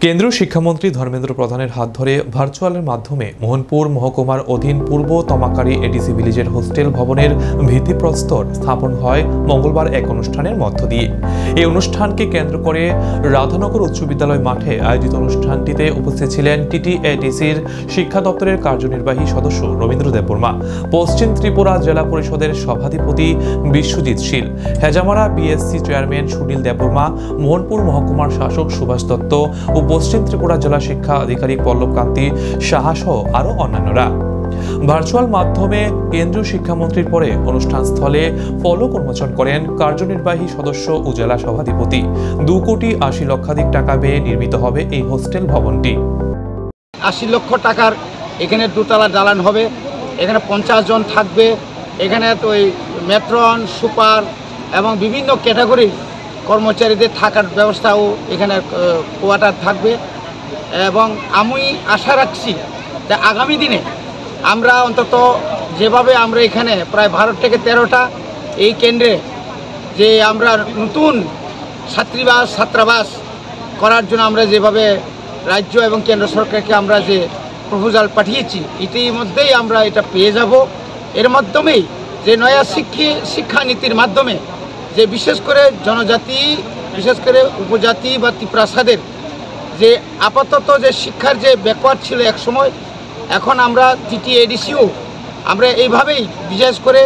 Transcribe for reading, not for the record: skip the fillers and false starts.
কেন্দ্রীয় শিক্ষামন্ত্রী ধর্মেন্দ্র প্রধানের হাত ধরে ভার্চুয়ালের মাধ্যমে মোহনপুর মহকুমার অধীন পূর্ব তমাকারী এডিসি ভিলেজের হোস্টেল ভবনের ভিত্তিপ্রস্তর স্থাপন হয় মঙ্গলবার এক অনুষ্ঠানের মধ্য দিয়ে। এই অনুষ্ঠানকে কেন্দ্র করে রাধানগর উচ্চ বিদ্যালয় মাঠে আয়োজিত অনুষ্ঠানটিতে উপস্থিত ছিলেন টিটিএডিসির শিক্ষা দপ্তরের কার্যনির্বাহী সদস্য রবীন্দ্র দেববর্মা, পশ্চিম ত্রিপুরা জেলা পরিষদের সভাধিপতি বিশ্বজিৎ শীল, হেজামারা বিএসসি চেয়ারম্যান সুনীল দেববর্মা, মোহনপুর মহকুমার শাসক সুভাষ দত্ত ও পশ্চিম ত্রিপুরা জেলা শিক্ষা আধিকারিক পল্লবকান্তি সাহা সহ আরও অন্যান্যরা। ভার্চুয়াল মাধ্যমে কেন্দ্রীয় শিক্ষামন্ত্রীর পরে অনুষ্ঠানস্থলে ফলক উন্মোচন করেন কার্যনির্বাহী সদস্য ও জেলা সভাধিপতি। 2,80,00,000 টাকা ব্যয়ে নির্মিত হবে এই হোস্টেল ভবনটি। 80 লক্ষ টাকার এখানে দোতলা দালান হবে, এখানে 50 জন থাকবে, এখানে তো ওই মেট্রন সুপার এবং বিভিন্ন ক্যাটাগরির কর্মচারীদের থাকার ব্যবস্থাও এখানে কোয়ার্টার থাকবে। এবং আমি আশা রাখছি যে আগামী দিনে আমরা অন্তত যেভাবে আমরা এখানে প্রায় 12 থেকে 13টা এই কেন্দ্রে যে আমরা নতুন ছাত্রাবাস করার জন্য আমরা যেভাবে রাজ্য এবং কেন্দ্র সরকারকে আমরা যে প্রপোজাল পাঠিয়েছি, ইতিমধ্যেই আমরা এটা পেয়ে যাব। এর মাধ্যমেই যে নয়া শিক্ষানীতির মাধ্যমে যে বিশেষ করে জনজাতি, বিশেষ করে উপজাতি বা ত্রিপ্রাসাদের যে আপাতত যে শিক্ষার যে ব্যাকওয়ার্ড ছিল এক সময়, এখন আমরা টিটিএডিসিও আমরা এইভাবেই বিশেষ করে